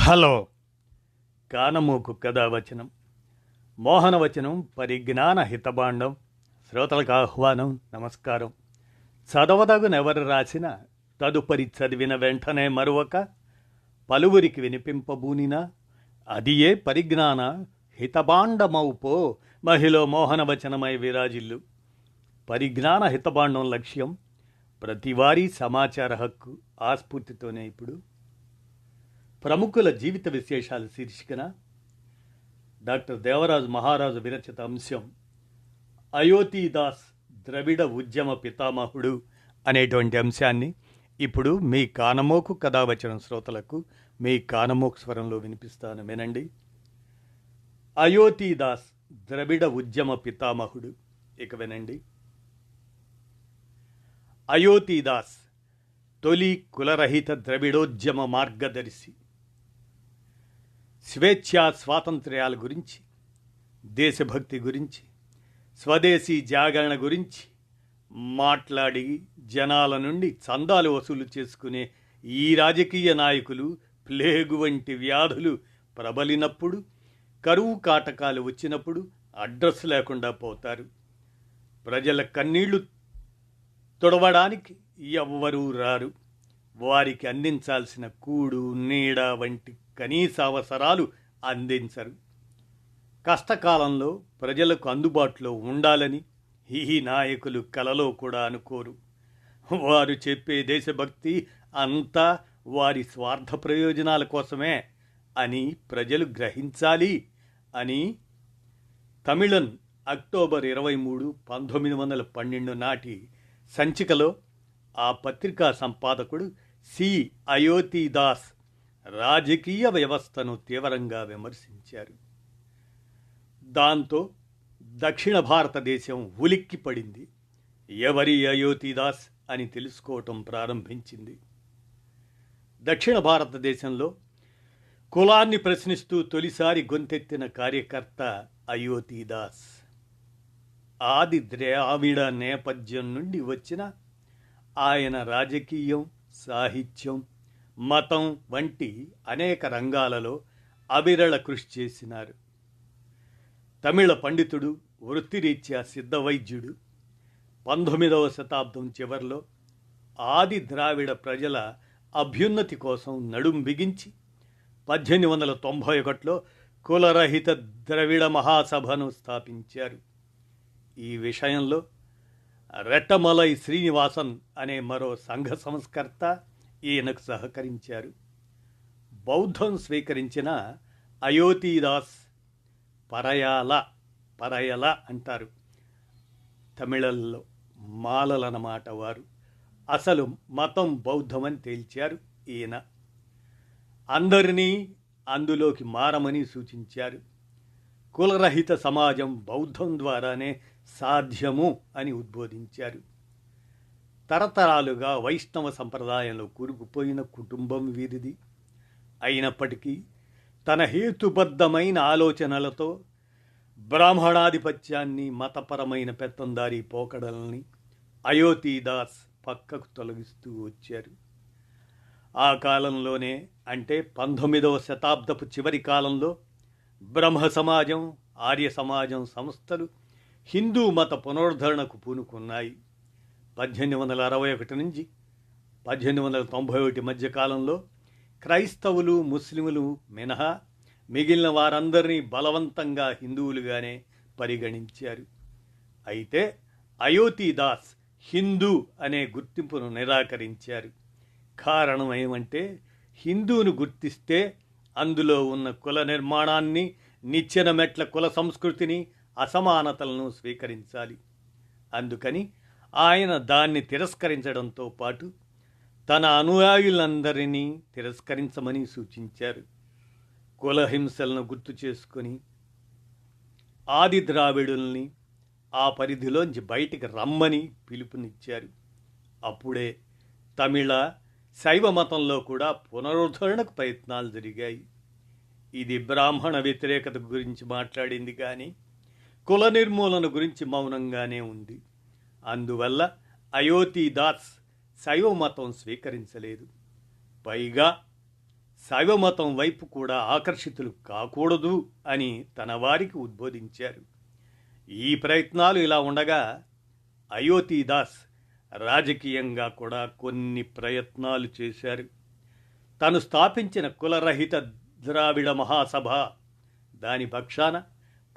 Hello. కానమోకు కథావచనం మోహనవచనం పరిజ్ఞాన హితబాండం. శ్రోతలకు ఆహ్వానం, నమస్కారం. చదవదగునెవరు రాసిన తదుపరి చదివిన వెంటనే మరొక పలువురికి వినిపింపబూనినా అది ఏ పరిజ్ఞాన హితబాండమౌపో మహిళ మోహనవచనమై విరాజిల్లు. పరిజ్ఞాన హితబాండం లక్ష్యం ప్రతివారీ సమాచార హక్కు. ఆస్ఫూర్తితోనే ఇప్పుడు ప్రముఖుల జీవిత విశేషాలు శీర్షికన డాక్టర్ దేవరాజు మహారాజు విరచిత అంశం అయోతీదాస్ ద్రవిడ ఉద్యమ పితామహుడు అనేటువంటి అంశాన్ని ఇప్పుడు మీ కానమోకు కథావచనం శ్రోతలకు మీ కానమోకు స్వరంలో వినిపిస్తాను, వినండి. అయోతీదాస్ ద్రవిడ ఉద్యమ పితామహుడు. ఇక వినండి. అయోతీదాస్ తొలి కులరహిత ద్రవిడోద్యమ మార్గదర్శి. స్వేచ్ఛా స్వాతంత్ర్యాల గురించి, దేశభక్తి గురించి, స్వదేశీ జాగరణ గురించి మాట్లాడి జనాల నుండి చందాలు వసూలు చేసుకునే ఈ రాజకీయ నాయకులు ప్లేగు వంటి వ్యాధులు ప్రబలినప్పుడు, కరువు కాటకాలు వచ్చినప్పుడు అడ్రస్ లేకుండా పోతారు. ప్రజల కన్నీళ్లు తుడవడానికి ఎవ్వరూ రారు. వారికి అందించాల్సిన కూడు, నీడ వంటి కనీస అవసరాలు అందించరు. కష్టకాలంలో ప్రజలకు అందుబాటులో ఉండాలని ఈ నాయకులు కలలో కూడా అనుకోరు. వారు చెప్పే దేశభక్తి అంతా వారి స్వార్థ ప్రయోజనాల కోసమే అని ప్రజలు గ్రహించాలి అని తమిళన్ అక్టోబర్ 23, 1912 నాటి సంచికలో ఆ పత్రికా సంపాదకుడు సి. అయోతీదాస్ రాజకీయ వ్యవస్థను తీవ్రంగా విమర్శించారు. దాంతో దక్షిణ భారతదేశం ఉలిక్కిపడింది. ఎవరి అయోతీదాస్ అని తెలుసుకోవటం ప్రారంభించింది. దక్షిణ భారతదేశంలో కులాన్ని ప్రశ్నిస్తూ తొలిసారి గొంతెత్తిన కార్యకర్త అయోతీదాస్. ఆది ద్రావిడ నేపథ్యం నుండి వచ్చిన ఆయన రాజకీయం, సాహిత్యం, మతం వంటి అనేక రంగాలలో అవిరళ కృషి చేసినారు. తమిళ పండితుడు, వృత్తిరీత్యా సిద్ధ వైద్యుడు. 19వ శతాబ్దం చివరిలో ఆది ద్రావిడ ప్రజల అభ్యున్నతి కోసం నడుం బిగించి 1891లో కులరహిత ద్రవిడ మహాసభను స్థాపించారు. ఈ విషయంలో రెట్టమలై శ్రీనివాసన్ అనే మరో సంఘ సంస్కర్త ఈయనకు సహకరించారు. బౌద్ధం స్వీకరించిన అయోతీదాస్ పరయల అంటారు తమిళల్లో, మాలలన్నమాట వారు. అసలు మతం బౌద్ధమని తేల్చారు ఈయన. అందరినీ అందులోకి మారమని సూచించారు. కులరహిత సమాజం బౌద్ధం ద్వారానే సాధ్యము అని ఉద్బోధించారు. తరతరాలుగా వైష్ణవ సంప్రదాయంలో కూరుకుపోయిన కుటుంబం వీరిది. అయినప్పటికీ తన హేతుబద్ధమైన ఆలోచనలతో బ్రాహ్మణాధిపత్యాన్ని, మతపరమైన పెత్తందారీ పోకడల్ని అయోతీదాస్ పక్కకు తొలగిస్తూ వచ్చారు. ఆ కాలంలోనే, అంటే 19వ శతాబ్దపు చివరి కాలంలో బ్రహ్మ సమాజం, ఆర్య సమాజం సంస్థలు హిందూ మత పునరుద్ధరణకు పూనుకున్నాయి. 1861 నుంచి 1891 మధ్యకాలంలో క్రైస్తవులు, ముస్లిములు మినహా మిగిలిన వారందరినీ బలవంతంగా హిందువులుగానే పరిగణించారు. అయితే అయోతీదాస్ హిందూ అనే గుర్తింపును నిరాకరించారు. కారణం ఏమంటే, హిందూను గుర్తిస్తే అందులో ఉన్న కుల నిర్మాణాన్ని, నిచ్చెన మెట్ల కుల సంస్కృతిని, అసమానతలను స్వీకరించాలి. అందుకని ఆయన దాన్ని తిరస్కరించడంతో పాటు తన అనుయాయులందరినీ తిరస్కరించమని సూచించారు. కులహింసలను గుర్తు చేసుకొని ఆది ద్రావిడుల్ని ఆ పరిధిలోంచి బయటికి రమ్మని పిలుపునిచ్చారు. అప్పుడే తమిళ శైవ మతంలో కూడా పునరుద్ధరణకు ప్రయత్నాలు జరిగాయి. ఇది బ్రాహ్మణ వ్యతిరేకత గురించి మాట్లాడింది కానీ కుల నిర్మూలన గురించి మౌనంగానే ఉంది. అందువల్ల అయోతీదాస్ శైవ మతం స్వీకరించలేదు. పైగా శైవమతం వైపు కూడా ఆకర్షితులు కాకూడదు అని తన వారికి ఉద్బోధించారు. ఈ ప్రయత్నాలు ఇలా ఉండగా అయోతీదాస్ రాజకీయంగా కూడా కొన్ని ప్రయత్నాలు చేశారు. తను స్థాపించిన కులరహిత ద్రావిడ మహాసభ దాని పక్షాన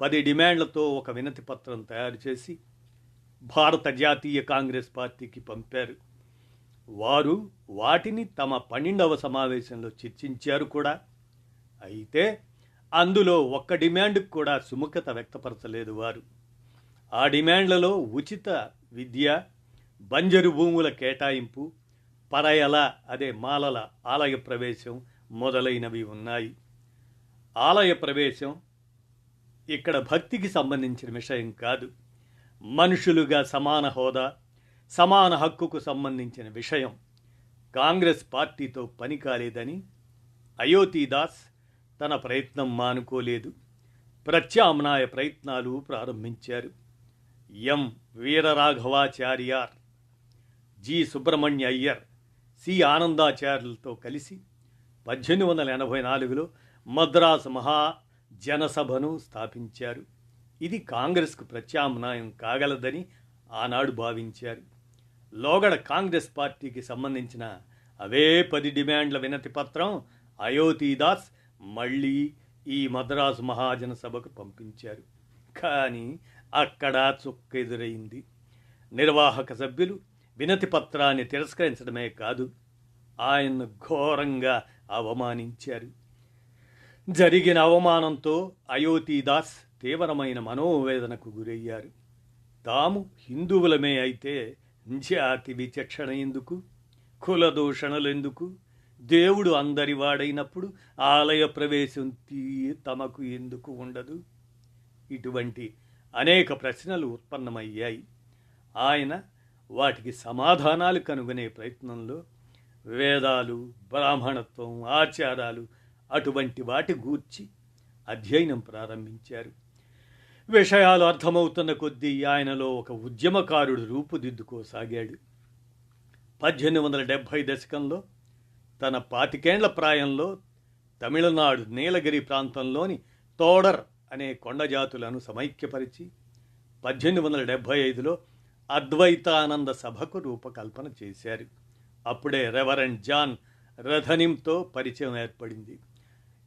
10 డిమాండ్లతో ఒక వినతి పత్రం తయారు చేసి భారత జాతీయ కాంగ్రెస్ పార్టీకి పంపారు. వారు వాటిని తమ 12వ సమావేశంలో చర్చించారు కూడా. అయితే అందులో ఒక్క డిమాండ్కు కూడా సుముఖత వ్యక్తపరచలేదు వారు. ఆ డిమాండ్లలో ఉచిత విద్య, బంజరు భూముల కేటాయింపు, పరయల మాలల ఆలయ ప్రవేశం మొదలైనవి ఉన్నాయి. ఆలయ ప్రవేశం ఇక్కడ భక్తికి సంబంధించిన విషయం కాదు. మనుషులుగా సమాన హోదా, సమాన హక్కుకు సంబంధించిన విషయం. కాంగ్రెస్ పార్టీతో పని కాలేదని అయోతీదాస్ తన ప్రయత్నం మానుకోలేదు. ప్రత్యామ్నాయ ప్రయత్నాలు ప్రారంభించారు. ఎం వీరరాఘవాచార్యార్, జి సుబ్రహ్మణ్య అయ్యర్, సి ఆనందాచార్యులతో కలిసి 1884లో మద్రాసు మహాజనసభను స్థాపించారు. ఇది కాంగ్రెస్కు ప్రత్యామ్నాయం కాగలదని ఆనాడు భావించారు. లోగడ కాంగ్రెస్ పార్టీకి సంబంధించిన అవే 10 డిమాండ్ల వినతి పత్రం అయోతీదాస్ మళ్ళీ ఈ మద్రాసు మహాజనసభకు పంపించారు. కానీ అక్కడ చుక్కెదురైంది. నిర్వాహక సభ్యులు వినతి పత్రాన్ని తిరస్కరించడమే కాదు, ఆయన్ను ఘోరంగా అవమానించారు. జరిగిన అవమానంతో అయోతీదాస్ తీవ్రమైన మనోవేదనకు గురయ్యారు. తాము హిందువులమే అయితే జాతి విచక్షణ ఎందుకు, కుల దూషణలు ఎందుకు, దేవుడు అందరి వాడైనప్పుడు ఆలయ ప్రవేశం తమకు ఎందుకు ఉండదు? ఇటువంటి అనేక ప్రశ్నలు ఉత్పన్నమయ్యాయి. ఆయన వాటికి సమాధానాలు కనుగొనే ప్రయత్నంలో వేదాలు, బ్రాహ్మణత్వం, ఆచారాలు అటువంటి వాటి గూర్చి అధ్యయనం ప్రారంభించారు. విషయాలు అర్థమవుతున్న కొద్దీ ఆయనలో ఒక ఉద్యమకారుడు రూపుదిద్దుకోసాగాడు. 1870 దశకంలో తన 25 ఏళ్ల ప్రాయంలో తమిళనాడు నీలగిరి ప్రాంతంలోని తోడర్ అనే కొండజాతులను సమైక్యపరిచి 1875లో అద్వైతానంద సభకు రూపకల్పన చేశారు. అప్పుడే రెవరెండ్ జాన్ రథనింతో పరిచయం ఏర్పడింది.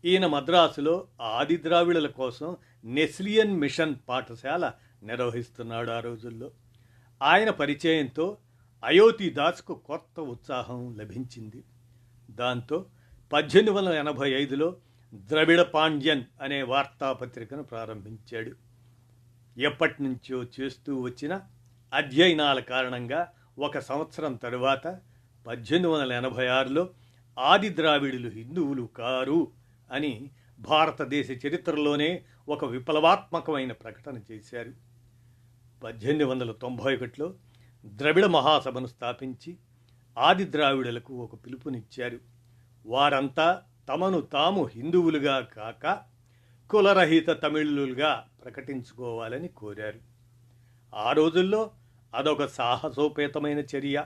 ఈయన మద్రాసులో ఆది ద్రావిడుల కోసం నెస్లియన్ మిషన్ పాఠశాల నిర్వహిస్తున్నాడు. ఆ రోజుల్లో ఆయన పరిచయంతో అయోతీదాస్కు కొత్త ఉత్సాహం లభించింది. దాంతో 1885లో ద్రవిడ పాండ్యన్ అనే వార్తాపత్రికను ప్రారంభించాడు. ఎప్పటి నుంచో చేస్తూ వచ్చిన అధ్యయనాల కారణంగా 1 సంవత్సరం తరువాత 1886లో ఆది ద్రావిడులు హిందువులు కారు అని భారతదేశ చరిత్రలోనే ఒక విప్లవాత్మకమైన ప్రకటన చేశారు. 1891లో ద్రవిడ మహాసభను స్థాపించి ఆది ద్రావిడులకు ఒక పిలుపునిచ్చారు. వారంతా తమను తాము హిందువులుగా కాక కులరహిత తమిళులుగా ప్రకటించుకోవాలని కోరారు. ఆ రోజుల్లో అదొక సాహసోపేతమైన చర్య.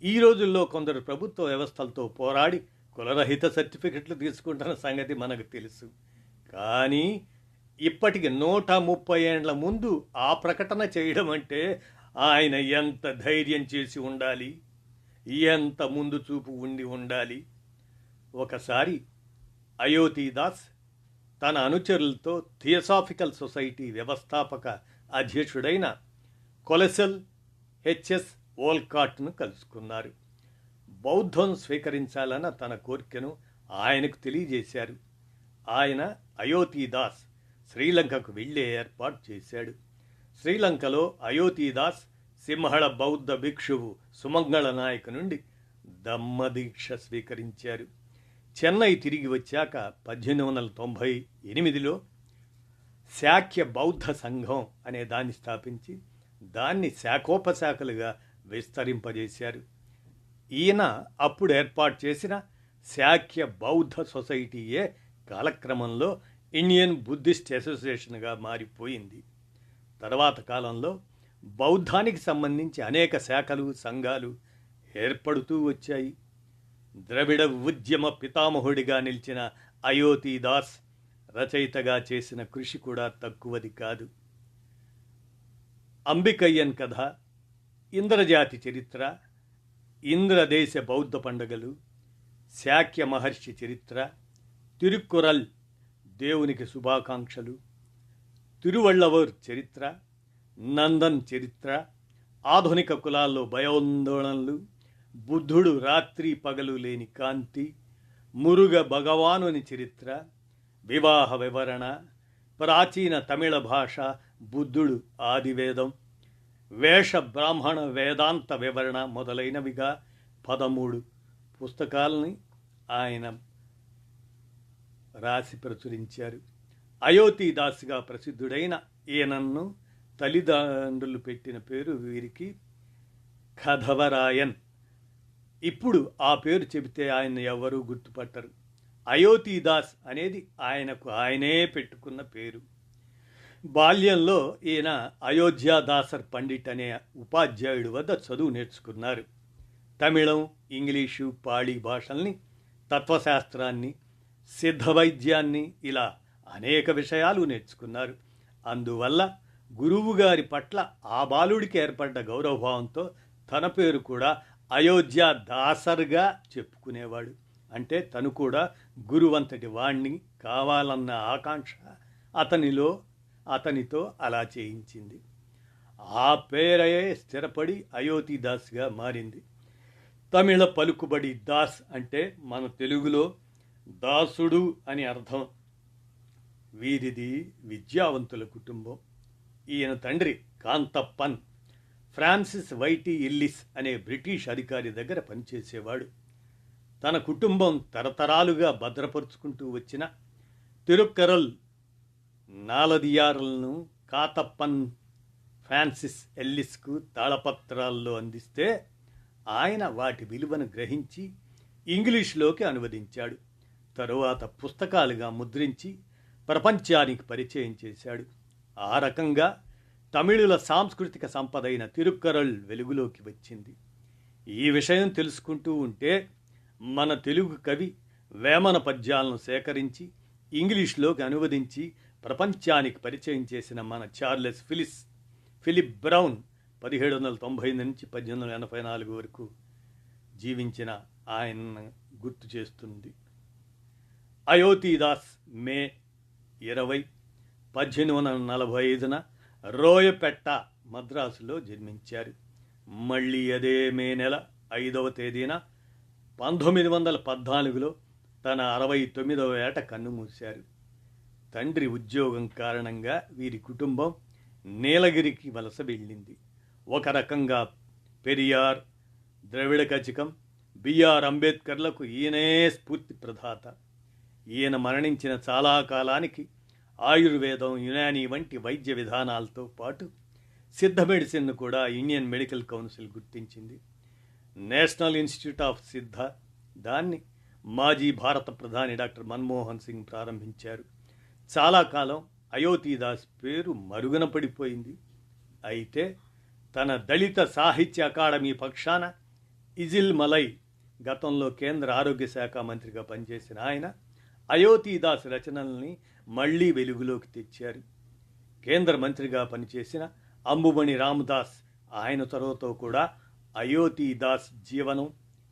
ఈ రోజుల్లో కొందరు ప్రభుత్వ వ్యవస్థలతో పోరాడి కులరహిత సర్టిఫికెట్లు తీసుకుంటున్న సంగతి మనకు తెలుసు. కానీ ఇప్పటికి 130 ఏండ్ల ముందు ఆ ప్రకటన చేయడం అంటే ఆయన ఎంత ధైర్యం చేసి ఉండాలి, ఎంత ముందు చూపు ఉండాలి. ఒకసారి అయోతీదాస్ తన అనుచరులతో థియోసాఫికల్ సొసైటీ వ్యవస్థాపక అధ్యక్షుడైన కొలెసెల్ హెచ్ఎస్ ఓల్కాట్ను కలుసుకున్నారు. బౌద్ధం స్వీకరించాలన్న తన కోరికను ఆయనకు తెలియజేశారు. ఆయన అయోతీదాస్ శ్రీలంకకు వెళ్ళే ఏర్పాటు చేశాడు. శ్రీలంకలో అయోతీదాస్ సింహళ బౌద్ధ భిక్షువు సుమంగళ నాయక్ నుండి దమ్మదీక్ష స్వీకరించారు. చెన్నై తిరిగి వచ్చాక 1898లో శాక్య బౌద్ధ సంఘం అనే దాన్ని స్థాపించి దాన్ని శాఖోపశాఖలుగా విస్తరింపజేశారు. ఈయన అప్పుడు ఏర్పాటు చేసిన శాక్య బౌద్ధ సొసైటీయే కాలక్రమంలో ఇండియన్ బుద్ధిస్ట్ అసోసియేషన్గా మారిపోయింది. తర్వాత కాలంలో బౌద్ధానికి సంబంధించి అనేక శాఖలు, సంఘాలు ఏర్పడుతూ వచ్చాయి. ద్రవిడ ఉద్యమ పితామహుడిగా నిలిచిన అయోతీదాస్ రచయితగా చేసిన కృషి కూడా తక్కువది కాదు. అంబికయ్యన్ కథ, ఇంద్రజాతి చరిత్ర, ఇంద్రదేశ బౌద్ధ పండుగలు, శాక్య మహర్షి చరిత్ర, తిరుక్కురల్ దేవునికి శుభాకాంక్షలు, తిరువళ్ళవూర్ చరిత్ర, నందన్ చరిత్ర, ఆధునిక కులాల్లో భయాందోళనలు, బుద్ధుడు రాత్రి పగలు లేని కాంతి, మురుగ భగవానుని చరిత్ర, వివాహ వివరణ, ప్రాచీన తమిళ భాష, బుద్ధుడు ఆదివేదం, వేష బ్రాహ్మణ వేదాంత వివరణ మొదలైనవిగా 13 పుస్తకాలని ఆయన రాసి ప్రచురించారు. అయోతీదాస్గా ప్రసిద్ధుడైన ఈయనను తల్లిదండ్రులు పెట్టిన పేరు వీరికి కథవరాయన్. ఇప్పుడు ఆ పేరు చెబితే ఆయన ఎవరూ గుర్తుపట్టరు. అయోతీదాస్ అనేది ఆయనకు ఆయనే పెట్టుకున్న పేరు. బాల్యంలో ఈయన అయోధ్యాదాసర్ పండిట్ అనే ఉపాధ్యాయుడి వద్ద చదువు నేర్చుకున్నారు. తమిళం, ఇంగ్లీషు, పాళీ భాషల్ని, తత్వశాస్త్రాన్ని, సిద్ధ వైద్యాన్ని, ఇలా అనేక విషయాలు నేర్చుకున్నారు. అందువల్ల గురువుగారి పట్ల ఆ బాలుడికి ఏర్పడ్డ గౌరవభావంతో తన పేరు కూడా అయోధ్యాదాసర్గా చెప్పుకునేవాడు. అంటే తను కూడా గురువంతటి వాణ్ణి కావాలన్న ఆకాంక్ష అతనితో అలా చేయించింది. ఆ పేరే స్థిరపడి అయోతీదాస్గా మారింది. తమిళ పలుకుబడి దాస్ అంటే మన తెలుగులో దాసుడు అని అర్థం. వీరిది విద్యావంతుల కుటుంబం. ఈయన తండ్రి కాంతప్పన్ ఫ్రాన్సిస్ వైటీ ఇల్లిస్ అనే బ్రిటిష్ అధికారి దగ్గర పనిచేసేవాడు. తన కుటుంబం తరతరాలుగా భద్రపరుచుకుంటూ వచ్చిన తిరుక్కరల్ నాలదియారులను కాతప్పన్ ఫ్రాన్సిస్ ఎల్లిస్కు తాళపత్రాల్లో అందిస్తే ఆయన వాటి విలువను గ్రహించి ఇంగ్లీష్లోకి అనువదించాడు. తరువాత పుస్తకాలుగా ముద్రించి ప్రపంచానికి పరిచయం చేశాడు. ఆ రకంగా తమిళుల సాంస్కృతిక సంపదైన తిరుక్కరల్ వెలుగులోకి వచ్చింది. ఈ విషయం తెలుసుకుంటూ ఉంటే మన తెలుగు కవి వేమన పద్యాలను సేకరించి ఇంగ్లీష్లోకి అనువదించి ప్రపంచానికి పరిచయం చేసిన మన చార్లెస్ ఫిలిప్ బ్రౌన్ 1790 నుంచి 1884 వరకు జీవించిన ఆయన గుర్తు చేస్తుంది. అయోతీదాస్ మే 20, 1845న రోయపెట్ట, మద్రాసులో జన్మించారు. మళ్ళీ అదే మే నెల 5వ తేదీన 1914లో తన 69వ ఏట కన్నుమూశారు. తండ్రి ఉద్యోగం కారణంగా వీరి కుటుంబం నీలగిరికి వలస వెళ్ళింది. ఒక రకంగా పెరియార్, ద్రవిడ కచకం, బిఆర్ అంబేద్కర్లకు ఈయనే స్ఫూర్తి ప్రదాత. ఈయన మరణించిన చాలా కాలానికి ఆయుర్వేదం, యునానీ వంటి వైద్య విధానాలతో పాటు సిద్ధ మెడిసిన్ను కూడా ఇండియన్ మెడికల్ కౌన్సిల్ గుర్తించింది. నేషనల్ ఇన్స్టిట్యూట్ ఆఫ్ సిద్ధ, దాన్ని మాజీ భారత ప్రధాని డాక్టర్ మన్మోహన్ సింగ్ ప్రారంభించారు. చాలా కాలం అయోతీదాస్ పేరు మరుగున పడిపోయింది. అయితే తన దళిత సాహిత్య అకాడమీ పక్షాన ఇజిల్ మలై, గతంలో కేంద్ర ఆరోగ్య శాఖ మంత్రిగా పనిచేసిన ఆయన అయోతీదాస్ రచనల్ని మళ్లీ వెలుగులోకి తెచ్చారు. కేంద్ర మంత్రిగా పనిచేసిన అంబుమణి రామదాస్ ఆయన చొరవతో కూడా అయోతీదాస్ జీవనం,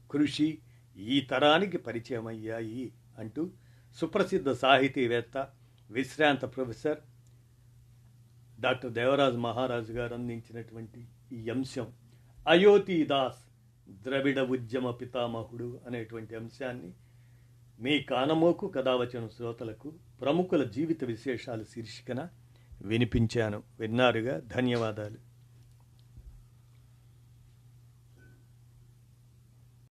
కృషి ఈ తరానికి పరిచయం అయ్యాయి అంటూ సుప్రసిద్ధ సాహితీవేత్త, విశ్రాంత ప్రొఫెసర్ డాక్టర్ దేవరాజ్ మహారాజు గారు అందించినటువంటి ఈ అంశం అయోతీదాస్ ద్రవిడ ఉద్యమ పితామహుడు అనేటువంటి అంశాన్ని మీ కానమోకు కథావచన శ్రోతలకు ప్రముఖుల జీవిత విశేషాలు శీర్షికన వినిపించాను. విన్నారుగా, ధన్యవాదాలు.